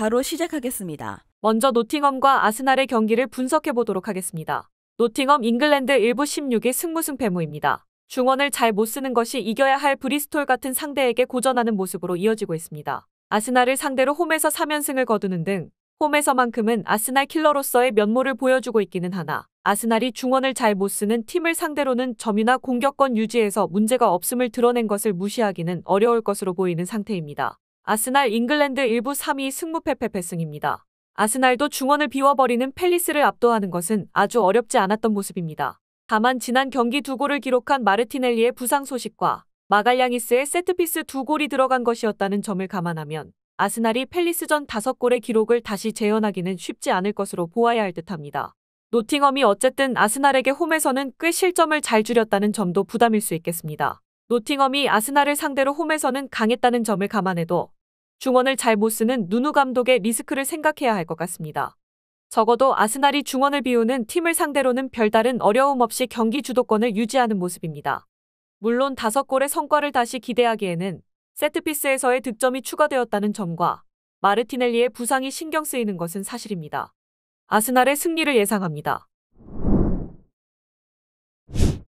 바로 시작하겠습니다. 먼저 노팅엄과 아스날의 경기를 분석해 보도록 하겠습니다. 노팅엄 잉글랜드 1부 16위 승무승 패무입니다. 중원을 잘 못 쓰는 것이 이겨야 할 브리스톨 같은 상대에게 고전하는 모습으로 이어지고 있습니다. 아스날을 상대로 홈에서 3연승을 거두는 등 홈에서만큼은 아스날 킬러로서의 면모를 보여주고 있기는 하나 아스날이 중원을 잘 못 쓰는 팀을 상대로는 점유나 공격권 유지에서 문제가 없음을 드러낸 것을 무시하기는 어려울 것으로 보이는 상태입니다. 아스날 잉글랜드 1부 3위 승무패패패승입니다. 아스날도 중원을 비워버리는 팰리스를 압도하는 것은 아주 어렵지 않았던 모습입니다. 다만 지난 경기 2골을 기록한 마르티넬리의 부상 소식과 마갈량이스의 세트피스 2골이 들어간 것이었다는 점을 감안하면 아스날이 팰리스전 5골의 기록을 다시 재현하기는 쉽지 않을 것으로 보아야 할 듯합니다. 노팅엄이 어쨌든 아스날에게 홈에서는 꽤 실점을 잘 줄였다는 점도 부담일 수 있겠습니다. 노팅엄이 아스날을 상대로 홈에서는 강했다는 점을 감안해도 중원을 잘 못 쓰는 누누 감독의 리스크를 생각해야 할 것 같습니다. 적어도 아스날이 중원을 비우는 팀을 상대로는 별다른 어려움 없이 경기 주도권을 유지하는 모습입니다. 물론 5골의 성과를 다시 기대하기에는 세트피스에서의 득점이 추가되었다는 점과 마르티넬리의 부상이 신경 쓰이는 것은 사실입니다. 아스날의 승리를 예상합니다.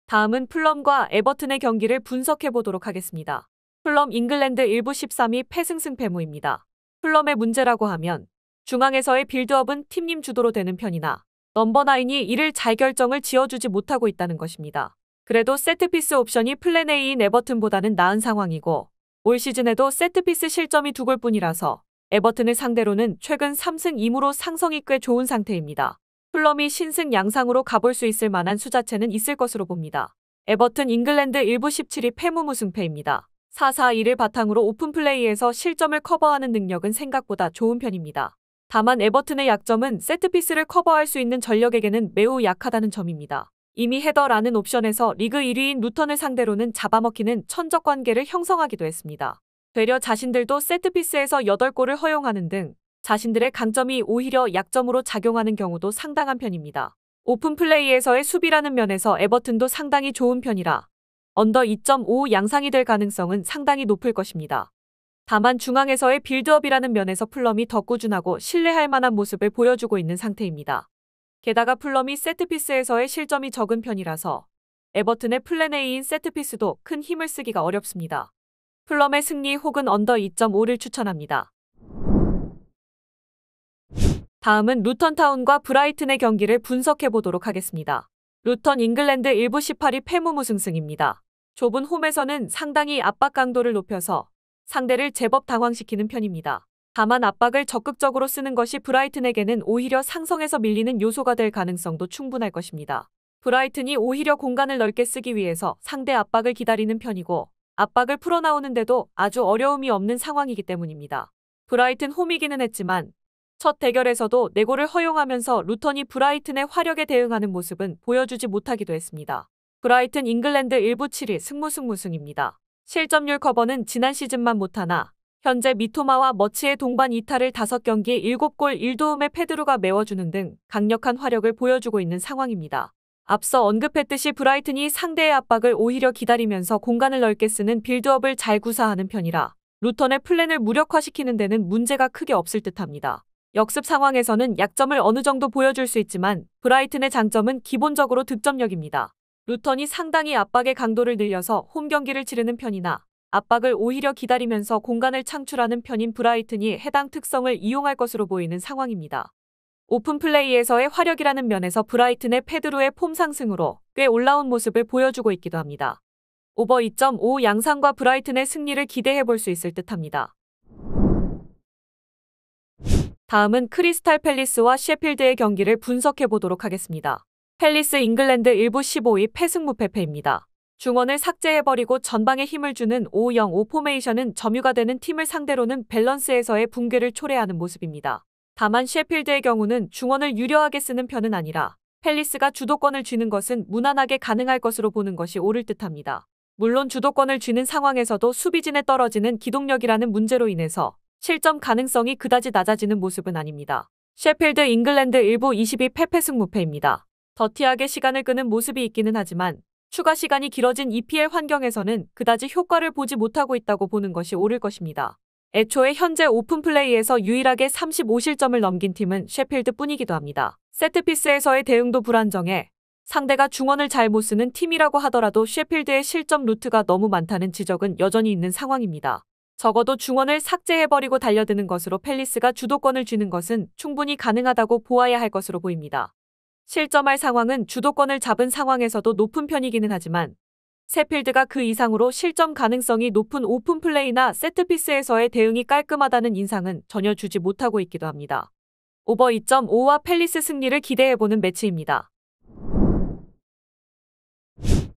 다음은 풀럼과 에버튼의 경기를 분석해 보도록 하겠습니다. 풀럼 잉글랜드 1부 13위 패승승패무입니다. 풀럼의 문제라고 하면 중앙에서의 빌드업은 팀님 주도로 되는 편이나 넘버9이 이를 잘 결정을 지어주지 못하고 있다는 것입니다. 그래도 세트피스 옵션이 플랜 A인 에버튼보다는 나은 상황이고 올 시즌에도 세트피스 실점이 2골뿐이라서 에버튼을 상대로는 최근 3승 2무로 상성이 꽤 좋은 상태입니다. 풀럼이 신승 양상으로 가볼 수 있을 만한 수자체는 있을 것으로 봅니다. 에버튼 잉글랜드 1부 17위 패무무승패입니다. 4-4-2를 바탕으로 오픈플레이에서 실점을 커버하는 능력은 생각보다 좋은 편입니다. 다만 에버튼의 약점은 세트피스를 커버할 수 있는 전력에게는 매우 약하다는 점입니다. 이미 헤더라는 옵션에서 리그 1위인 루턴을 상대로는 잡아먹히는 천적 관계를 형성하기도 했습니다. 되려 자신들도 세트피스에서 8골을 허용하는 등 자신들의 강점이 오히려 약점으로 작용하는 경우도 상당한 편입니다. 오픈플레이에서의 수비라는 면에서 에버튼도 상당히 좋은 편이라 언더 2.5 양상이 될 가능성은 상당히 높을 것입니다. 다만 중앙에서의 빌드업이라는 면에서 풀럼이 더 꾸준하고 신뢰할 만한 모습을 보여주고 있는 상태입니다. 게다가 풀럼이 세트피스에서의 실점이 적은 편이라서 에버튼의 플랜 A인 세트피스도 큰 힘을 쓰기가 어렵습니다. 풀럼의 승리 혹은 언더 2.5를 추천합니다. 다음은 루턴타운과 브라이튼의 경기를 분석해 보도록 하겠습니다. 루턴 잉글랜드 1부 18위 패무무승승입니다. 좁은 홈에서는 상당히 압박 강도를 높여서 상대를 제법 당황시키는 편입니다. 다만 압박을 적극적으로 쓰는 것이 브라이튼에게는 오히려 상성에서 밀리는 요소가 될 가능성도 충분할 것입니다. 브라이튼이 오히려 공간을 넓게 쓰기 위해서 상대 압박을 기다리는 편이고 압박을 풀어나오는데도 아주 어려움이 없는 상황이기 때문입니다. 브라이튼 홈이기는 했지만 첫 대결에서도 4골을 허용하면서 루턴이 브라이튼의 화력에 대응하는 모습은 보여주지 못하기도 했습니다. 브라이튼 잉글랜드 1부 7위 승무승무승입니다. 실점률 커버는 지난 시즌만 못하나 현재 미토마와 머치의 동반 이탈을 5경기에 7골 1도움의 페드루가 메워주는 등 강력한 화력을 보여주고 있는 상황입니다. 앞서 언급했듯이 브라이튼이 상대의 압박을 오히려 기다리면서 공간을 넓게 쓰는 빌드업을 잘 구사하는 편이라 루턴의 플랜을 무력화시키는 데는 문제가 크게 없을 듯합니다. 역습 상황에서는 약점을 어느 정도 보여줄 수 있지만 브라이튼의 장점은 기본적으로 득점력입니다. 루턴이 상당히 압박의 강도를 늘려서 홈 경기를 치르는 편이나 압박을 오히려 기다리면서 공간을 창출하는 편인 브라이튼이 해당 특성을 이용할 것으로 보이는 상황입니다. 오픈플레이에서의 화력이라는 면에서 브라이튼의 페드루의 폼 상승으로 꽤 올라온 모습을 보여주고 있기도 합니다. 오버 2.5 양상과 브라이튼의 승리를 기대해 볼 수 있을 듯합니다. 다음은 크리스탈 팰리스와 셰필드의 경기를 분석해 보도록 하겠습니다. 팰리스 잉글랜드 1부 15위 패승무패패입니다. 중원을 삭제해버리고 전방에 힘을 주는 5-0-5 포메이션은 점유가 되는 팀을 상대로는 밸런스에서의 붕괴를 초래하는 모습입니다. 다만 셰필드의 경우는 중원을 유려하게 쓰는 편은 아니라 팰리스가 주도권을 쥐는 것은 무난하게 가능할 것으로 보는 것이 옳을 듯합니다. 물론 주도권을 쥐는 상황에서도 수비진에 떨어지는 기동력이라는 문제로 인해서 실점 가능성이 그다지 낮아지는 모습은 아닙니다. 셰필드 잉글랜드 1부 22 패패승무패입니다. 더티하게 시간을 끄는 모습이 있기는 하지만 추가 시간이 길어진 EPL 환경에서는 그다지 효과를 보지 못하고 있다고 보는 것이 옳을 것입니다. 애초에 현재 오픈플레이에서 유일하게 35실점을 넘긴 팀은 셰필드뿐이기도 합니다. 세트피스에서의 대응도 불안정해 상대가 중원을 잘 못 쓰는 팀이라고 하더라도 셰필드의 실점 루트가 너무 많다는 지적은 여전히 있는 상황입니다. 적어도 중원을 삭제해버리고 달려드는 것으로 팰리스가 주도권을 쥐는 것은 충분히 가능하다고 보아야 할 것으로 보입니다. 실점할 상황은 주도권을 잡은 상황에서도 높은 편이기는 하지만 셰필드가 그 이상으로 실점 가능성이 높은 오픈플레이나 세트피스에서의 대응이 깔끔하다는 인상은 전혀 주지 못하고 있기도 합니다. 오버 2.5와 팰리스 승리를 기대해보는 매치입니다.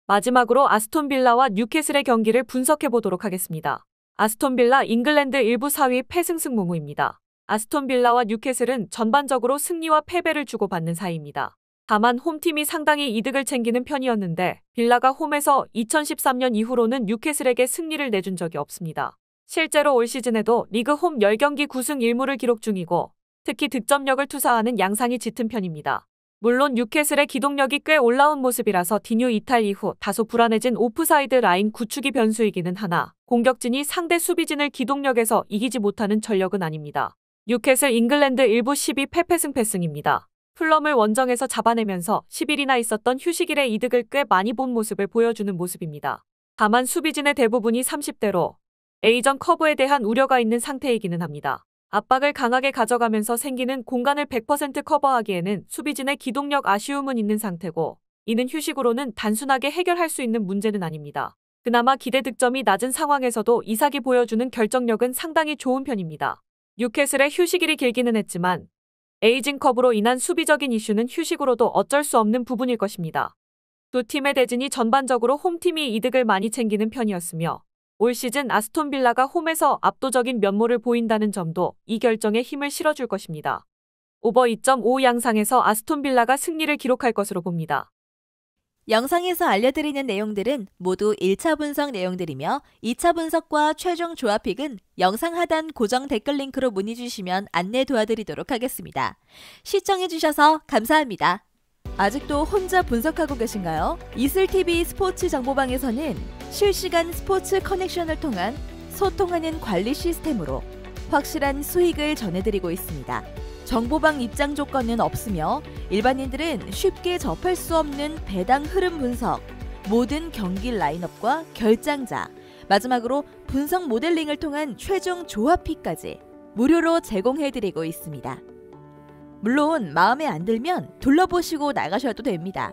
마지막으로 아스톤 빌라와 뉴캐슬의 경기를 분석해보도록 하겠습니다. 아스톤 빌라 잉글랜드 1부 4위 패승승무무입니다. 아스톤 빌라와 뉴캐슬은 전반적으로 승리와 패배를 주고받는 사이입니다. 다만 홈팀이 상당히 이득을 챙기는 편이었는데 빌라가 홈에서 2013년 이후로는 뉴캐슬에게 승리를 내준 적이 없습니다. 실제로 올 시즌에도 리그 홈 10경기 9승 1무를 기록 중이고 특히 득점력을 투사하는 양상이 짙은 편입니다. 물론 뉴캐슬의 기동력이 꽤 올라온 모습이라서 디뉴 이탈 이후 다소 불안해진 오프사이드 라인 구축이 변수이기는 하나 공격진이 상대 수비진을 기동력에서 이기지 못하는 전력은 아닙니다. 뉴캐슬 잉글랜드 1부 12패 패승패승입니다. 풀럼을 원정에서 잡아내면서 10일이나 있었던 휴식일의 이득을 꽤 많이 본 모습을 보여주는 모습입니다. 다만 수비진의 대부분이 30대로 A전 커브에 대한 우려가 있는 상태이기는 합니다. 압박을 강하게 가져가면서 생기는 공간을 100% 커버하기에는 수비진의 기동력 아쉬움은 있는 상태고 이는 휴식으로는 단순하게 해결할 수 있는 문제는 아닙니다. 그나마 기대 득점이 낮은 상황에서도 이삭이 보여주는 결정력은 상당히 좋은 편입니다. 뉴캐슬의 휴식일이 길기는 했지만 에이징 컵으로 인한 수비적인 이슈는 휴식으로도 어쩔 수 없는 부분일 것입니다. 두 팀의 대진이 전반적으로 홈팀이 이득을 많이 챙기는 편이었으며 올 시즌 아스톤 빌라가 홈에서 압도적인 면모를 보인다는 점도 이 결정에 힘을 실어줄 것입니다. 오버 2.5 양상에서 아스톤 빌라가 승리를 기록할 것으로 봅니다. 영상에서 알려드리는 내용들은 모두 1차 분석 내용들이며 2차 분석과 최종 조합픽은 영상 하단 고정 댓글 링크로 문의 주시면 안내 도와드리도록 하겠습니다. 시청해주셔서 감사합니다. 아직도 혼자 분석하고 계신가요? 이슬TV 스포츠 정보방에서는 실시간 스포츠 커넥션을 통한 소통하는 관리 시스템으로 확실한 수익을 전해드리고 있습니다. 정보방 입장 조건은 없으며 일반인들은 쉽게 접할 수 없는 배당 흐름 분석, 모든 경기 라인업과 결장자, 마지막으로 분석 모델링을 통한 최종 조합픽까지 무료로 제공해드리고 있습니다. 물론 마음에 안 들면 둘러보시고 나가셔도 됩니다.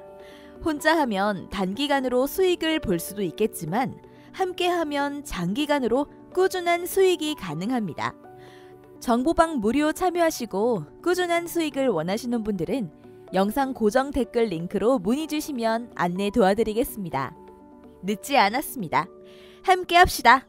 혼자 하면 단기간으로 수익을 볼 수도 있겠지만 함께하면 장기간으로 꾸준한 수익이 가능합니다. 정보방 무료 참여하시고 꾸준한 수익을 원하시는 분들은 영상 고정 댓글 링크로 문의 주시면 안내 도와드리겠습니다. 늦지 않았습니다. 함께 합시다.